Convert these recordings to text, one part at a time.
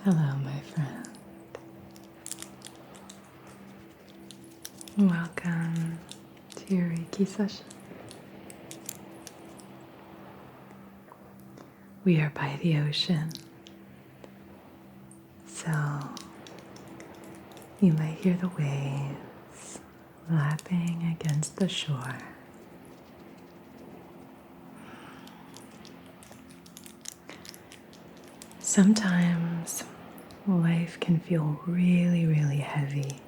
Hello, my friend. Welcome to your Reiki session. We are by the ocean, so you might hear the waves lapping against the shore. Sometimes life can feel really, really heavy,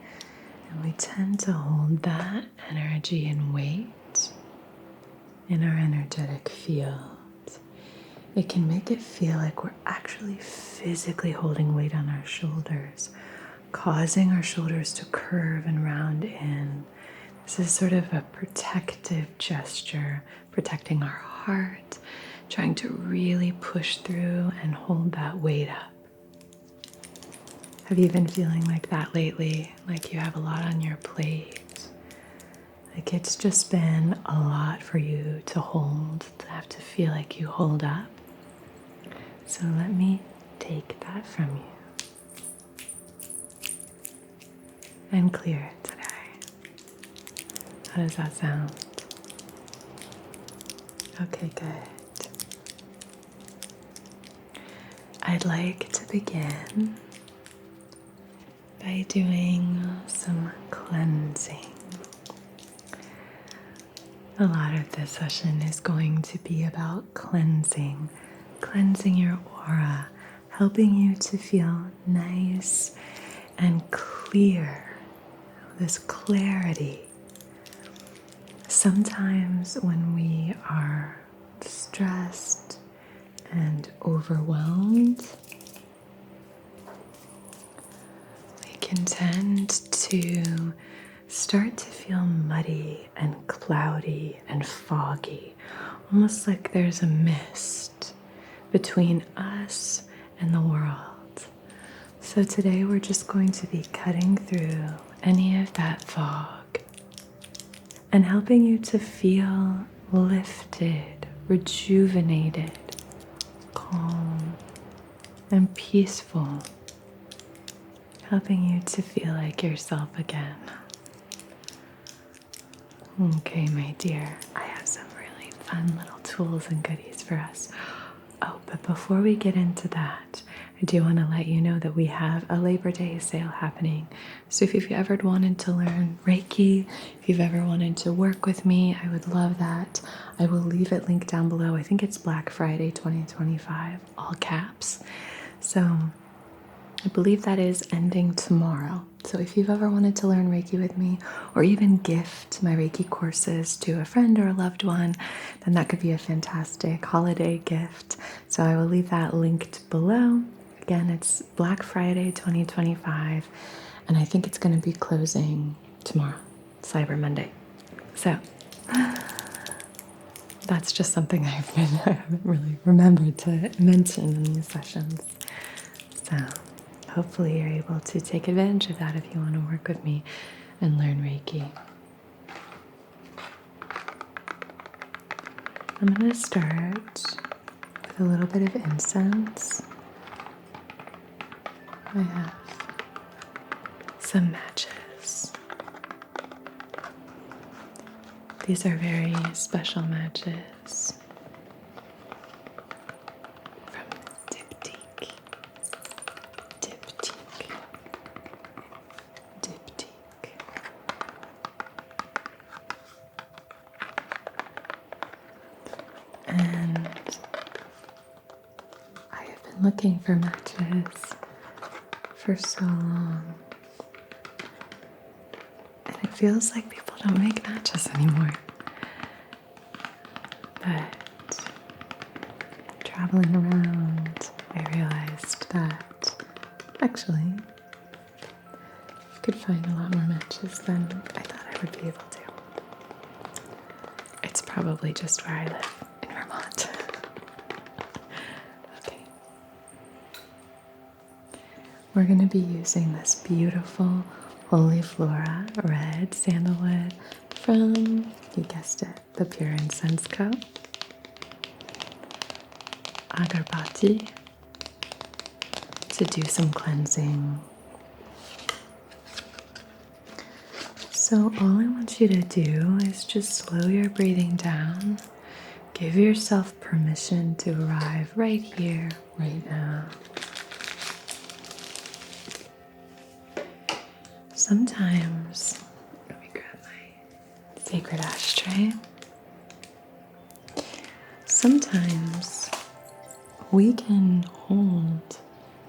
and we tend to hold that energy and weight in our energetic field. It can make it feel like we're actually physically holding weight on our shoulders, causing our shoulders to curve and round in. This is sort of a protective gesture, protecting our heart, trying to really push through and hold that weight up. Have you been feeling like that lately? Like you have a lot on your plate? Like it's just been a lot for you to hold, to have to feel like you hold up? So let me take that from you and clear it today. How does that sound? Okay, good. I'd like to begin by doing some cleansing. A lot of this session is going to be about cleansing your aura, helping you to feel nice and clear, this clarity. Sometimes when we are stressed and overwhelmed, we can tend to start to feel muddy and cloudy and foggy, almost like there's a mist between us and the world. So today we're just going to be cutting through any of that fog and helping you to feel lifted, rejuvenated, calm, and peaceful, helping you to feel like yourself again. Okay, my dear, I have some really fun little tools and goodies for us. Oh, but before we get into that, I do want to let you know that we have a Labor Day sale happening. So if you've ever wanted to learn Reiki, if you've ever wanted to work with me, I would love that. I will leave it linked down below. I think it's Black Friday 2025, all caps. So I believe that is ending tomorrow. So if you've ever wanted to learn Reiki with me, or even gift my Reiki courses to a friend or a loved one, then that could be a fantastic holiday gift. So I will leave that linked below. Again, it's Black Friday 2025, and I think it's going to be closing tomorrow, Cyber Monday. So that's just something I haven't really remembered to mention in these sessions. So hopefully you're able to take advantage of that if you want to work with me and learn Reiki. I'm going to start with a little bit of incense. I have some matches. These are very special matches from Diptyque. And I have been looking for matches for so long, and it feels like people don't make matches anymore. But traveling around, I realized that actually I could find a lot more matches than I thought I would be able to. It's probably just where I live in Vermont. Okay. We're going to be using this beautiful Holy Flora red sandalwood from, you guessed it, the Pure Incense Co. Agarbati, to do some cleansing. So all I want you to do is just slow your breathing down. Give yourself permission to arrive right here, right now. Sometimes, let me grab my sacred ashtray. Sometimes we can hold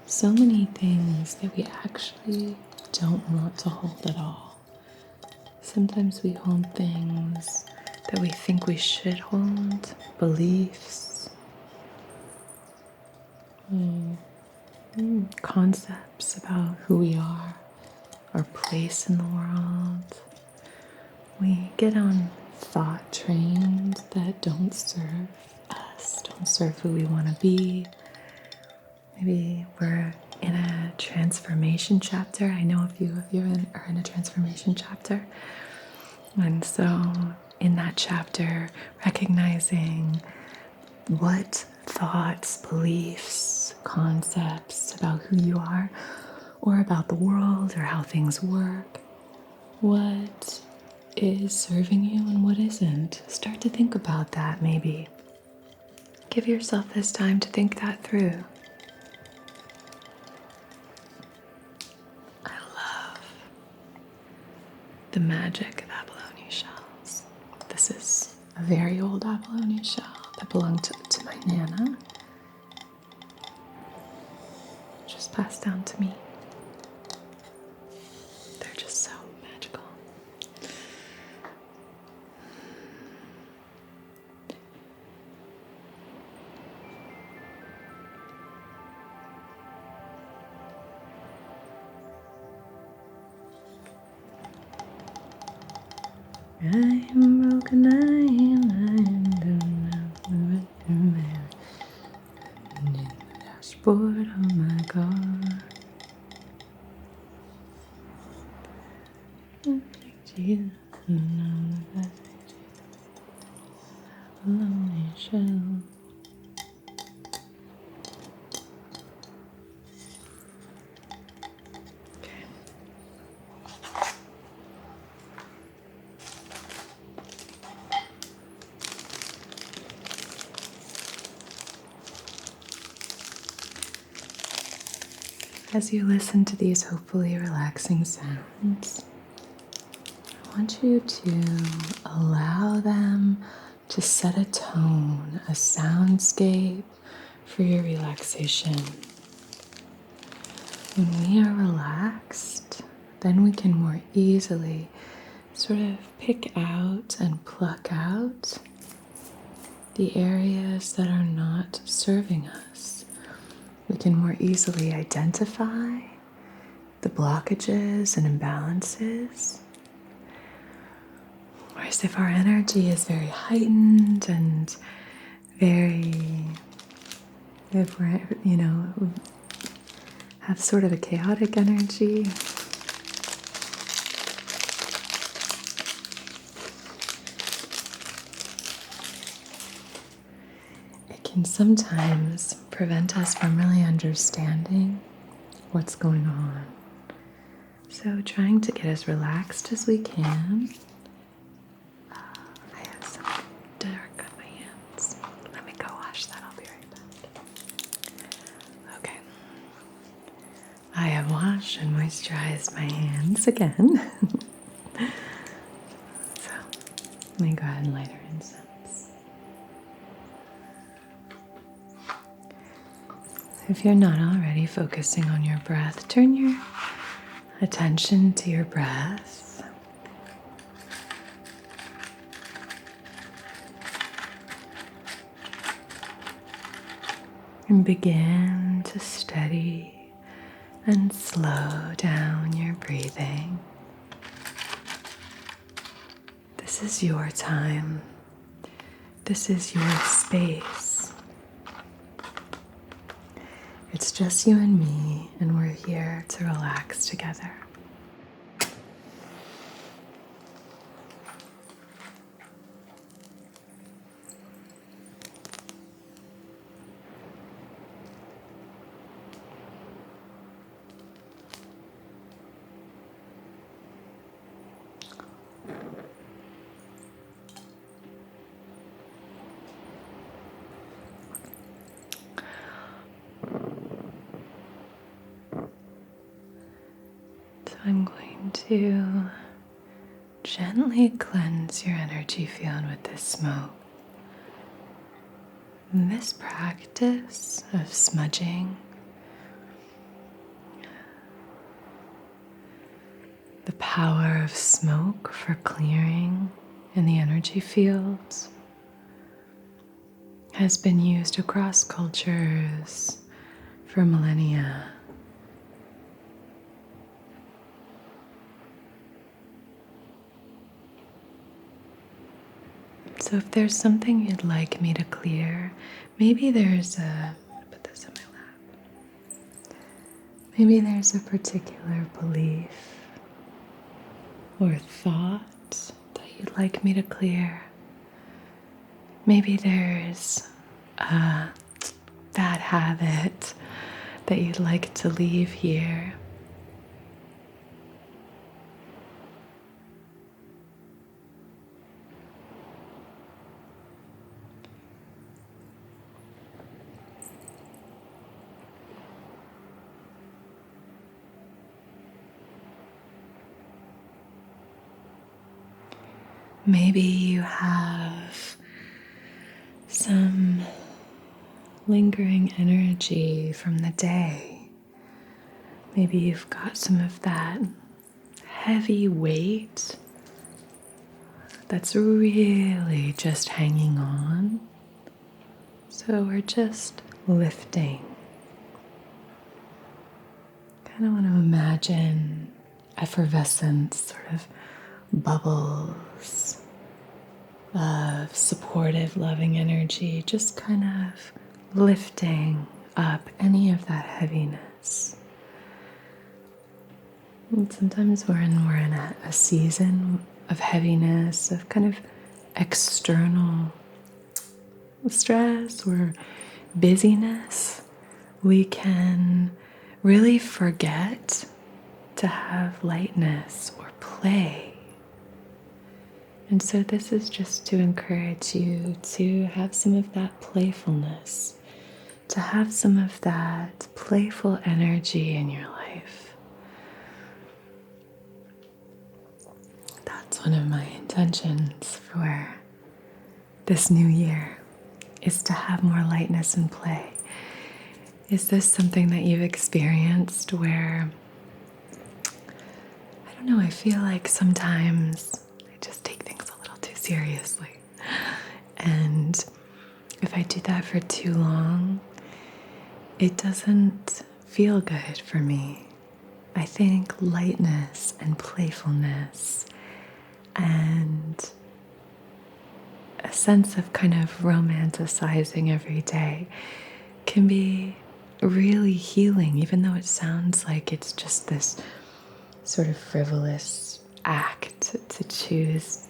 so many things that we actually don't want to hold at all. Sometimes we hold things that we think we should hold, beliefs, concepts about who we are, our place in the world. We get on thought trains that don't serve us, don't serve who we want to be. Maybe we're in a transformation chapter. I know a few of you are in a transformation chapter. And so in that chapter, recognizing what thoughts, beliefs, concepts about who you are or about the world or how things work, what is serving you and what isn't. Start to think about that maybe. Give yourself this time to think that through. I love the magic of abalone shells. This is a very old abalone shell that belonged to my Nana. Just passed down to me. They're just so magical. I am broken, I am in the dashboard of my car. Jesus, lonely shell. As you listen to these hopefully relaxing sounds, I want you to allow them to set a tone, a soundscape for your relaxation. When we are relaxed, then we can more easily sort of pick out and pluck out the areas that are not serving us. We can more easily identify the blockages and imbalances. Whereas if our energy is very heightened and if we're, have sort of a chaotic energy, it can sometimes prevent us from really understanding what's going on. So trying to get as relaxed as we can. I have some dirt on my hands. Let me go wash that. I'll be right back. Okay. I have washed and moisturized my hands again. So let me go ahead and light our incense. If you're not already focusing on your breath, turn your attention to your breath. And begin to steady and slow down your breathing. This is your time. This is your space. It's just you and me, and we're here to relax together. to gently cleanse your energy field with this smoke. This practice of smudging, the power of smoke for clearing in the energy fields, has been used across cultures for millennia. So if there's something you'd like me to clear, maybe there's put this in my lap. Maybe there's a particular belief or thought that you'd like me to clear. Maybe there's a bad habit that you'd like to leave here. Maybe you have some lingering energy from the day. Maybe you've got some of that heavy weight that's really just hanging on. So we're just lifting. Kind of want to imagine effervescence, sort of bubbles of supportive, loving energy, just kind of lifting up any of that heaviness. And sometimes we're in a season of heaviness, of kind of external stress or busyness. We can really forget to have lightness or play. And so this is just to encourage you to have some of that playfulness, to have some of that playful energy in your life. That's one of my intentions for this new year, is to have more lightness and play. Is this something that you've experienced where, I don't know, I feel like sometimes I just take things a little too seriously. And if I do that for too long, it doesn't feel good for me. I think lightness and playfulness and a sense of kind of romanticizing every day can be really healing, even though it sounds like it's just this sort of frivolous act to choose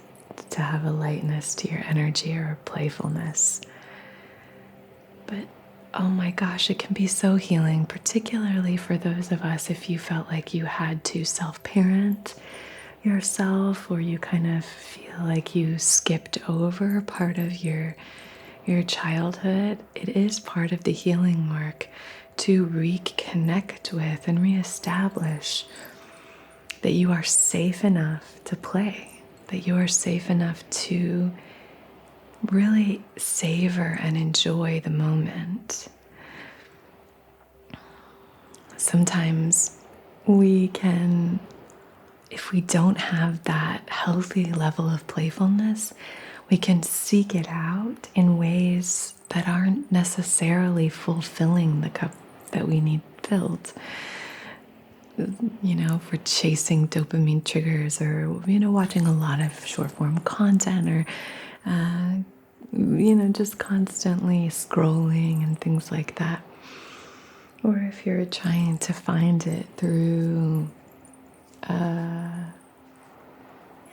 to have a lightness to your energy or a playfulness. But oh my gosh, it can be so healing, particularly for those of us if you felt like you had to self-parent yourself, or you kind of feel like you skipped over part of your childhood. It is part of the healing work to reconnect with and reestablish that you are safe enough to play, that you are safe enough to really savor and enjoy the moment. Sometimes we can, if we don't have that healthy level of playfulness, we can seek it out in ways that aren't necessarily fulfilling the cup that we need filled. You know, if we're chasing dopamine triggers, or, watching a lot of short form content, or, just constantly scrolling and things like that. Or if you're trying to find it through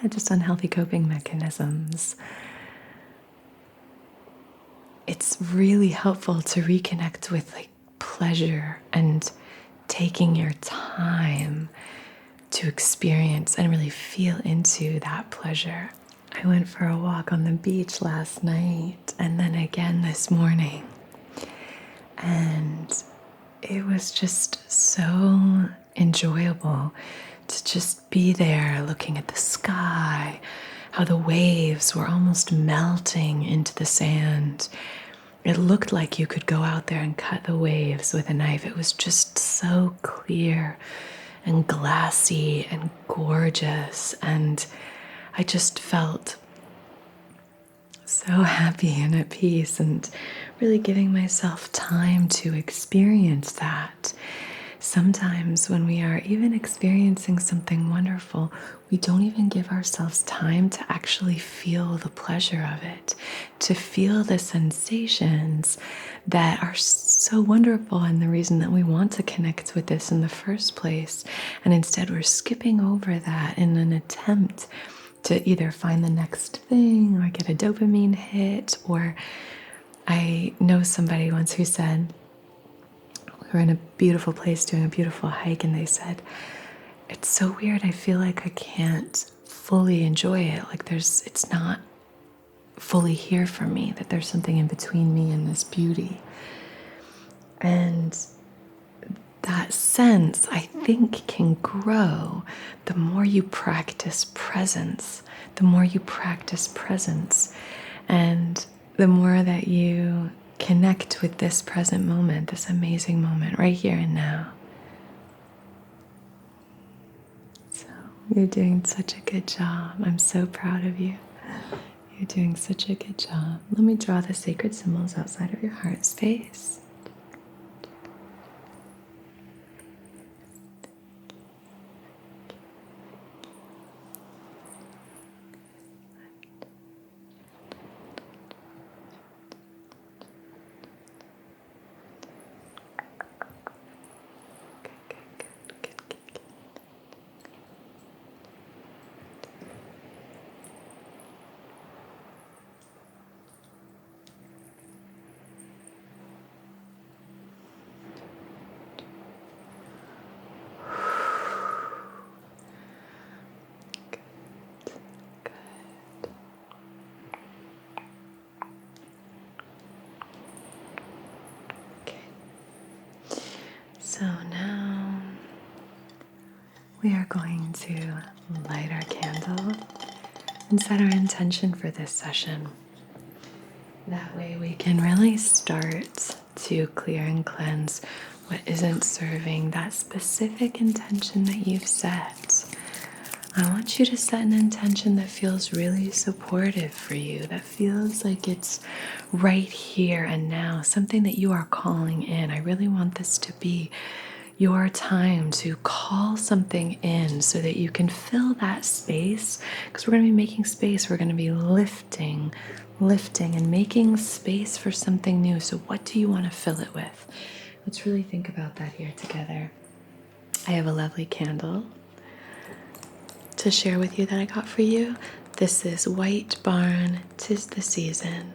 just unhealthy coping mechanisms, it's really helpful to reconnect with pleasure and taking your time to experience and really feel into that pleasure. I went for a walk on the beach last night and then again this morning, and it was just so enjoyable to just be there looking at the sky, how the waves were almost melting into the sand. It looked like you could go out there and cut the waves with a knife. It was just so clear and glassy and gorgeous. And I just felt so happy and at peace and really giving myself time to experience that. Sometimes when we are even experiencing something wonderful, we don't even give ourselves time to actually feel the pleasure of it, to feel the sensations that are so wonderful and the reason that we want to connect with this in the first place. And instead, we're skipping over that in an attempt to either find the next thing or get a dopamine hit. Or I know somebody once who said, we were in a beautiful place doing a beautiful hike, and they said, it's so weird, I feel like I can't fully enjoy it. Like it's not fully here for me, that there's something in between me and this beauty. And that sense, I think, can grow the more you practice presence, and the more that you connect with this present moment, this amazing moment right here and now. So you're doing such a good job. I'm so proud of you. You're doing such a good job. Let me draw the sacred symbols outside of your heart space. So now we are going to light our candle and set our intention for this session. That way we can really start to clear and cleanse what isn't serving that specific intention that you've set. I want you to set an intention that feels really supportive for you, that feels like it's right here and now, something that you are calling in. I really want this to be your time to call something in so that you can fill that space, because we're going to be making space. We're going to be lifting and making space for something new. So what do you want to fill it with? Let's really think about that here together. I have a lovely candle to share with you that I got for you. This is White Barn, 'Tis the Season,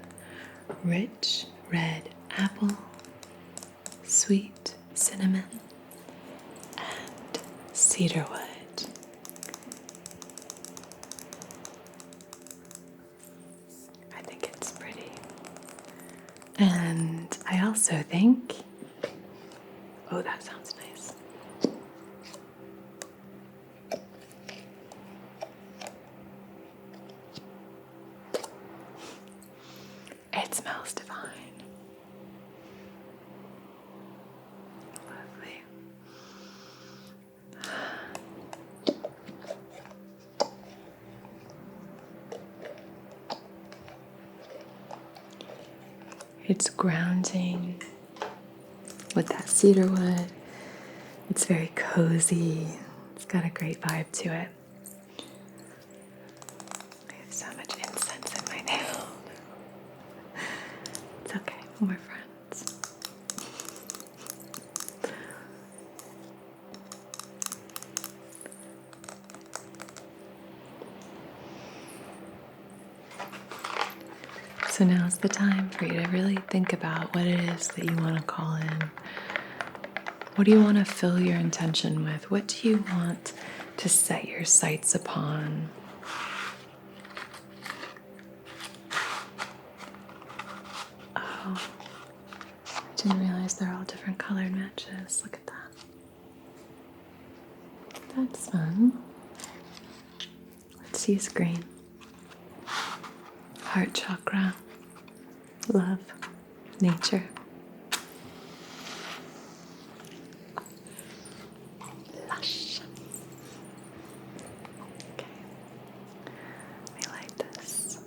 rich red apple, sweet cinnamon, and cedarwood. I think it's pretty. And I also think, oh, that sounds nice. It smells divine. Lovely. It's grounding with that cedar wood. It's very cozy. It's got a great vibe to it. I have so much incense in my nail. It's okay, we're friends. So now's the time for you to really think about what it is that you want to call in. What do you want to fill your intention with? What do you want to set your sights upon? Oh, I didn't realize they're all different colored matches. Look at that. that's fun. Let's use green. Heart chakra, love, nature. Lush. Okay. Let me light this.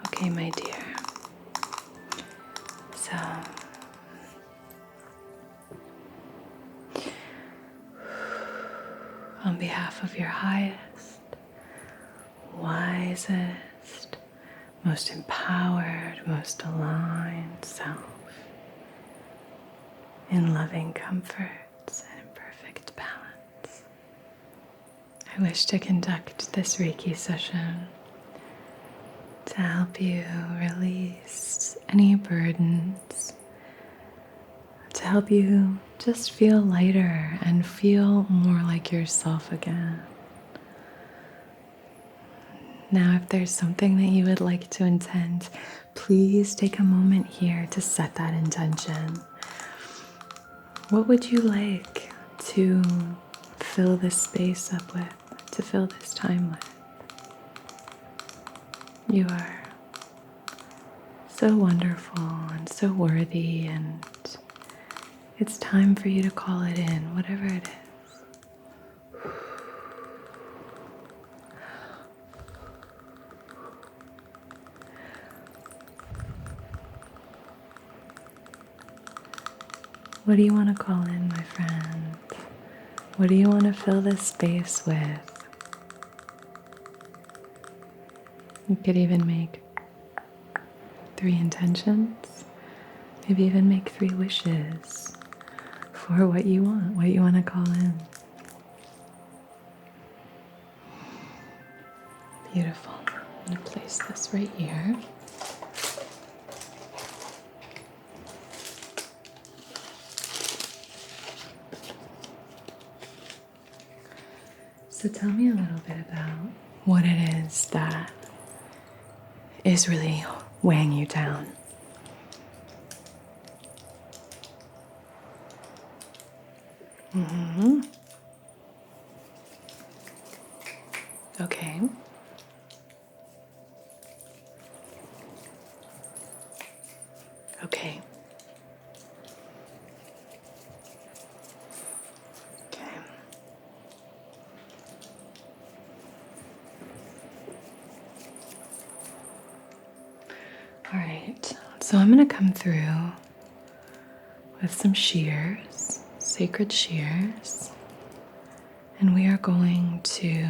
Okay, my dear. So, on behalf of your highest, wisest, most empowered, most aligned self, in loving comforts and in perfect balance, I wish to conduct this Reiki session to help you release any burdens, to help you just feel lighter and feel more like yourself again. Now, if there's something that you would like to intend, please take a moment here to set that intention. What would you like to fill this space up with, to fill this time with? You are so wonderful and so worthy, and it's time for you to call it in, whatever it is. What do you want to call in, my friend? What do you want to fill this space with? You could even make 3 intentions, maybe even make 3 wishes for what you want to call in. Beautiful. I'm going to place this right here. So tell me a little bit about what it is that is really weighing you down. Mm-hmm. Okay. Okay. Okay. All right. So I'm going to come through with some shears, sacred shears, and we are going to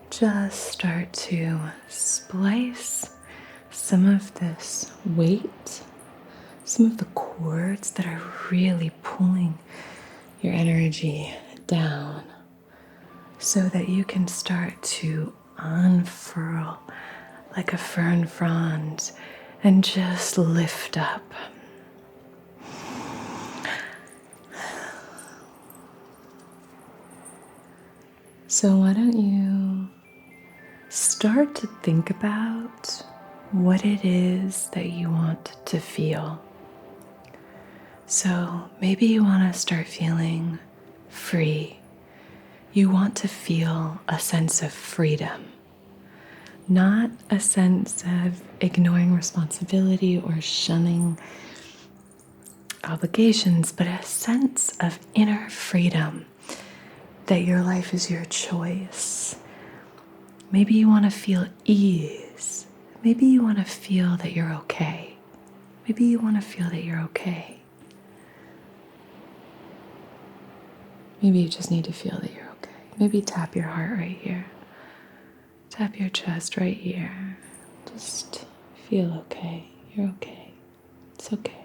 just start to splice some of this weight, some of the cords that are really pulling your energy down, so that you can start to unfurl like a fern frond and just lift up. So why don't you start to think about what it is that you want to feel. So maybe you want to start feeling free. You want to feel a sense of freedom, not a sense of ignoring responsibility or shunning obligations, but a sense of inner freedom, that your life is your choice. Maybe you want to feel ease. Maybe you want to feel that you're okay. Maybe you want to feel that you're okay. Maybe you just need to feel that you're okay. Maybe tap your heart right here. Tap your chest right here. Just feel okay. You're okay. It's okay.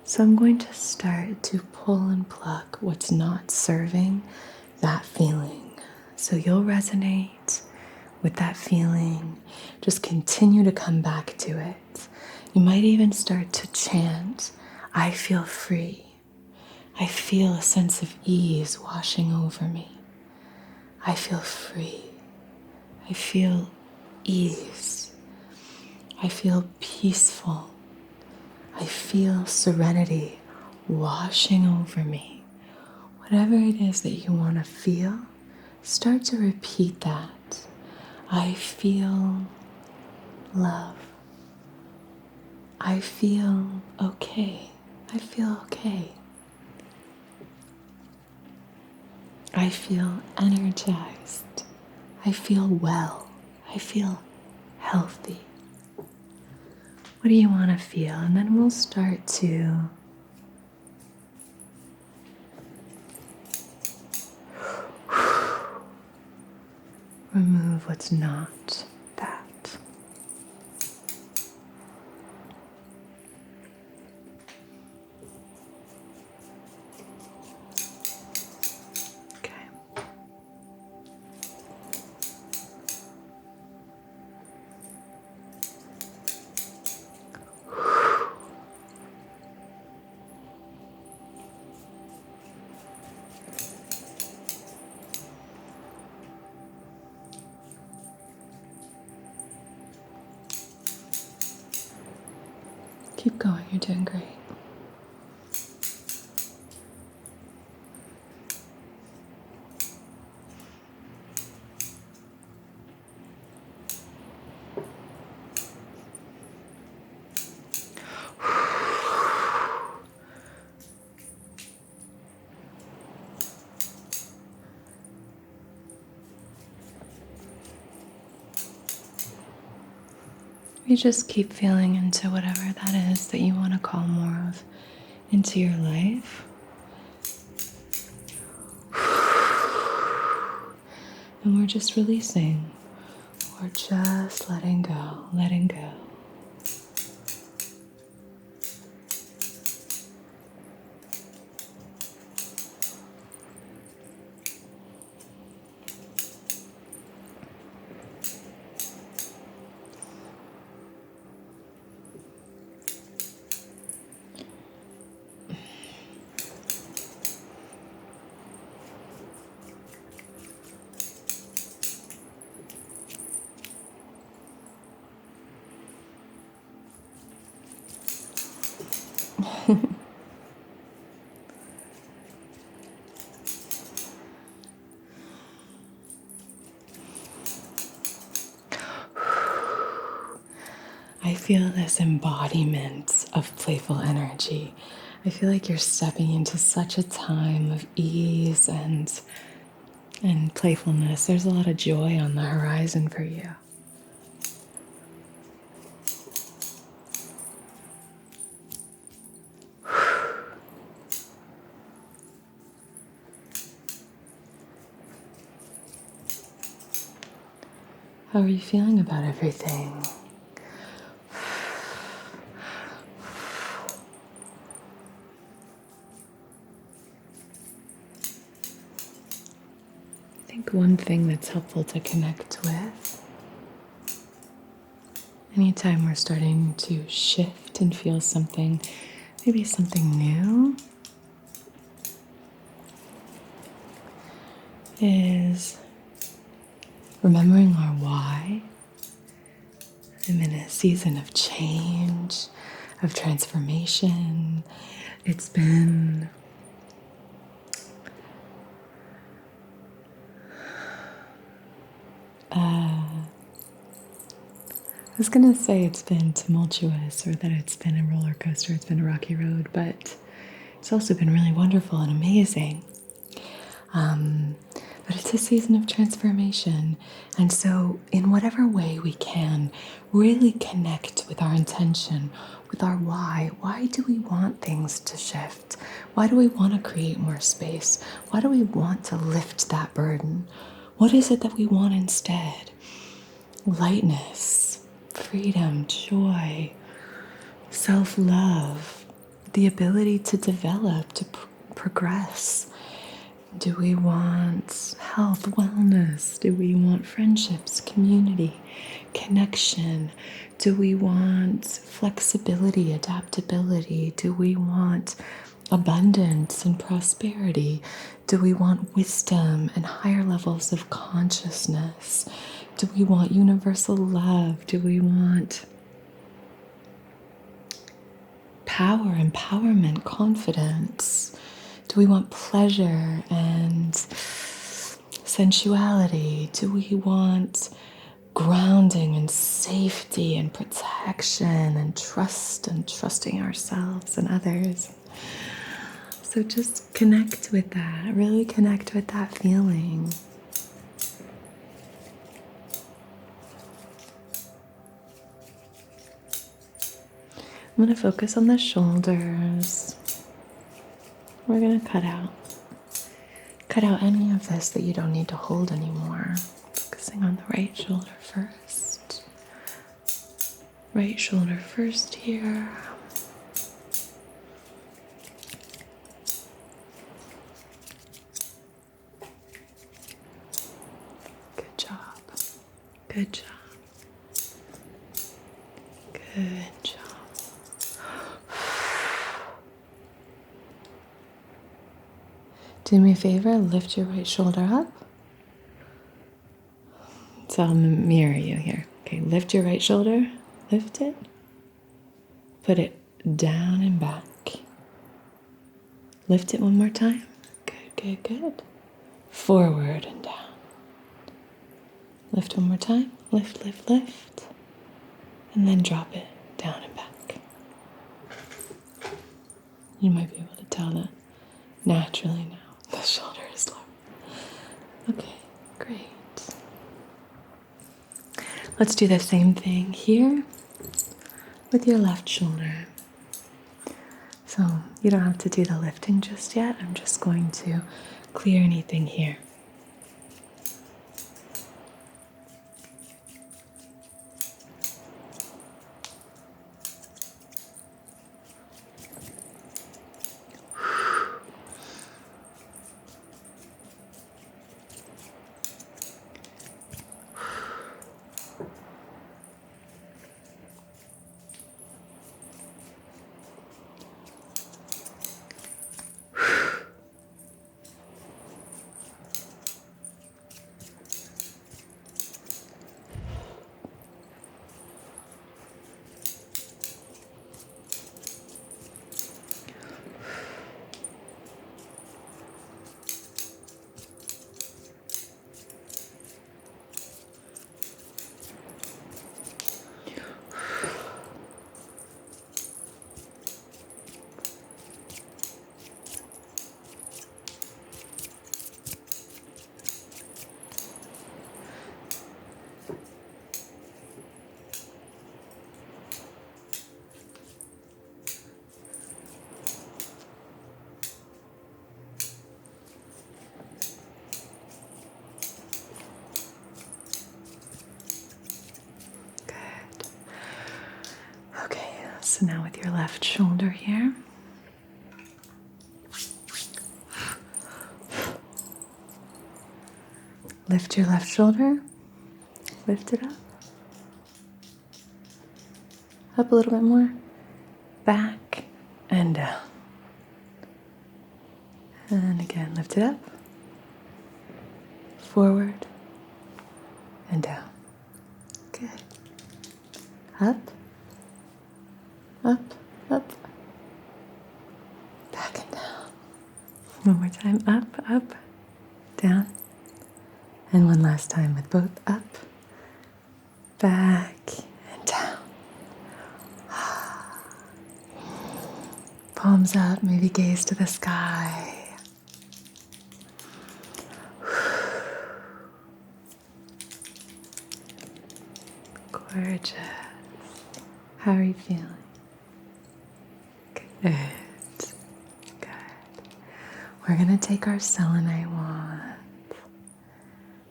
So I'm going to start to pull and pluck what's not serving that feeling. So you'll resonate with that feeling. Just continue to come back to it. You might even start to chant, I feel free. I feel a sense of ease washing over me. I feel free. I feel ease. I feel peaceful. I feel serenity washing over me. Whatever it is that you want to feel, start to repeat that. I feel love. I feel okay. I feel okay. I feel energized. I feel well. I feel healthy. What do you want to feel? And then we'll start to remove what's not that. Okay. Keep going, you're doing great. You just keep feeling into whatever that is that you want to call more of into your life. And we're just releasing. We're just letting go, letting go. I feel this embodiment of playful energy. I feel like you're stepping into such a time of ease and playfulness. There's a lot of joy on the horizon for you. How are you feeling about everything? I think one thing that's helpful to connect with anytime we're starting to shift and feel something, maybe something new, is remembering our why. I'm in a season of change, of transformation. It's been I was going to say it's been tumultuous or that it's been a roller coaster, it's been a rocky road, but it's also been really wonderful and amazing. but it's a season of transformation. And so, in whatever way we can, really connect with our intention, with our why. Why do we want things to shift? Why do we want to create more space? Why do we want to lift that burden? What is it that we want instead? Lightness, freedom, joy, self-love, the ability to develop, to progress. Do we want health, wellness? Do we want friendships, community, connection? Do we want flexibility, adaptability? Do we want abundance and prosperity? Do we want wisdom and higher levels of consciousness? Do we want universal love? Do we want power, empowerment, confidence? Do we want pleasure and sensuality? Do we want grounding and safety and protection and trusting ourselves and others? So just connect with that, really connect with that feeling. I'm going to focus on the shoulders. We're going to cut out any of this that you don't need to hold anymore. Focusing on the right shoulder first. Right shoulder first here. Good job. Good job. Good job. Do me a favor, lift your right shoulder up. So I'll mirror you here. Okay, lift your right shoulder. Lift it. Put it down and back. Lift it one more time. Good, good, good. Forward and down. Lift one more time. Lift, lift, lift. And then drop it down and back. You might be able to tell that naturally now. The shoulder is low. Okay, great. Let's do the same thing here with your left shoulder. So you don't have to do the lifting just yet. I'm just going to clear anything here. So now with your left shoulder here. Lift your left shoulder. Lift it up. Up a little bit more. Back and down. And again, lift it up. Forward and down. Good. Up. Up, up, back and down. One more time, up, down. And one last time with both up, back, and down. Palms up, maybe gaze to the sky. How are you feeling? Good. Good. We're going to take our selenite wand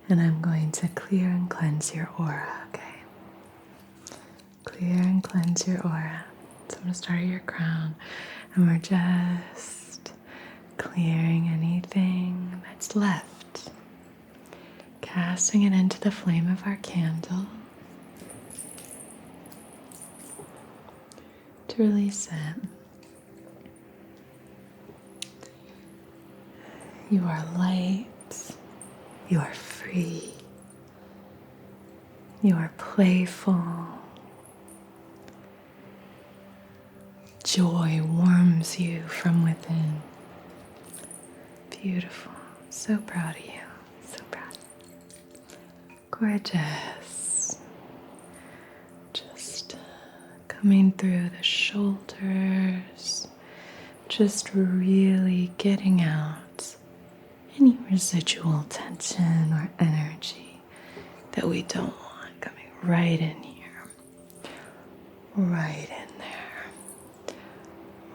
and I'm going to clear and cleanse your aura, okay? Clear and cleanse your aura. So I'm going to start at your crown and we're just clearing anything that's left. Casting it into the flame of our candle to release it. You are light. You are free. You are playful. Joy warms you from within. Beautiful. So proud of you. So proud. Gorgeous. Just coming through the shoulders. Just really getting out any residual tension or energy that we don't want coming right in here. Right in there.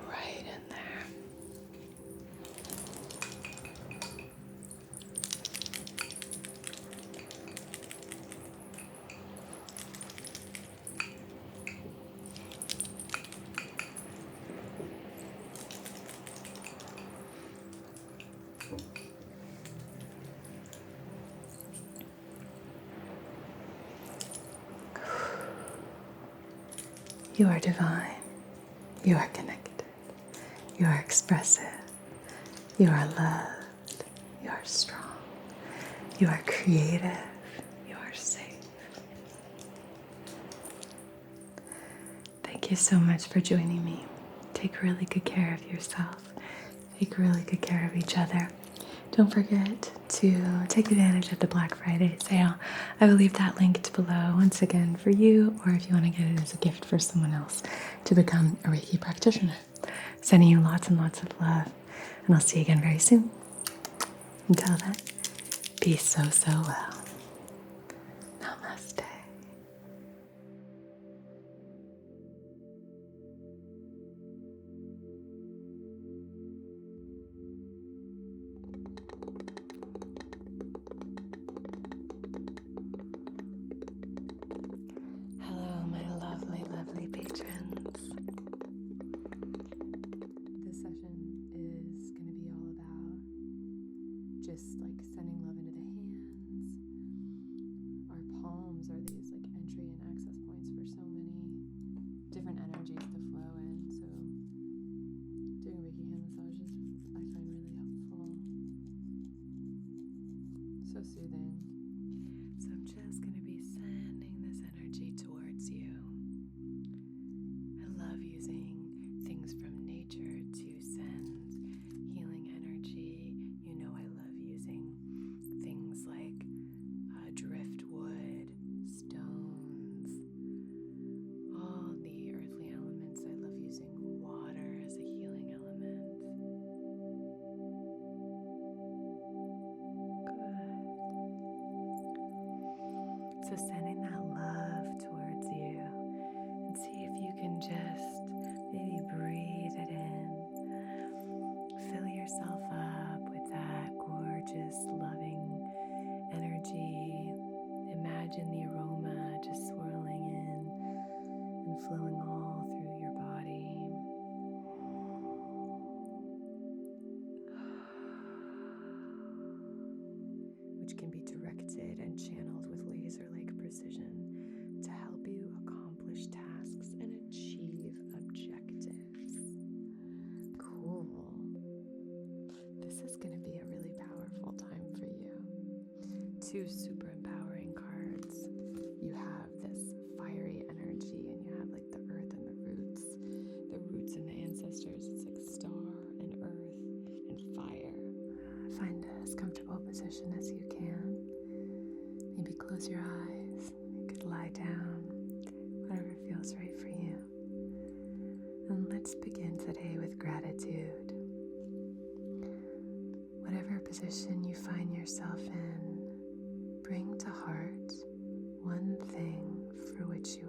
Right in there. You are divine. You are connected. You are expressive. You are loved. You are strong. You are creative. You are safe. Thank you so much for joining me. Take really good care of yourself. Take really good care of each other. Don't forget to take advantage of the Black Friday sale. I will leave that linked below once again for you, or if you want to get it as a gift for someone else to become a Reiki practitioner. Sending you lots and lots of love, and I'll see you again very soon. Until then, be so well. Namaste. Hello, my lovely, lovely patrons. This session is going to be all about just like sending love into the hands. Our palms are these like entry and access points for so many different energies to flow in. So doing Reiki hand massages I find really helpful. So soothing. So I'm just going to be sending this energy towards you. I love using things from nature to send healing energy. You know I love using things like driftwood, stones, all the earthly elements. I love using water as a healing element. Good. So sending that love towards you and see if you can just maybe breathe it in. Fill yourself up with that gorgeous, loving energy. Imagine the aroma just swirling in and flowing all through your body. Which can be directed and channeled with laser-like precision to help you accomplish tasks and achieve objectives. Cool. This is going to be a really powerful time for you. 2 super empowering cards. You have this fiery energy and you have like the earth and the roots and the ancestors. It's like star and earth and fire. Find as comfortable a position as you can. Maybe close your eyes. You could lie down, whatever feels right for you. And let's begin today with gratitude. Whatever position you find yourself in, bring to heart one thing for which you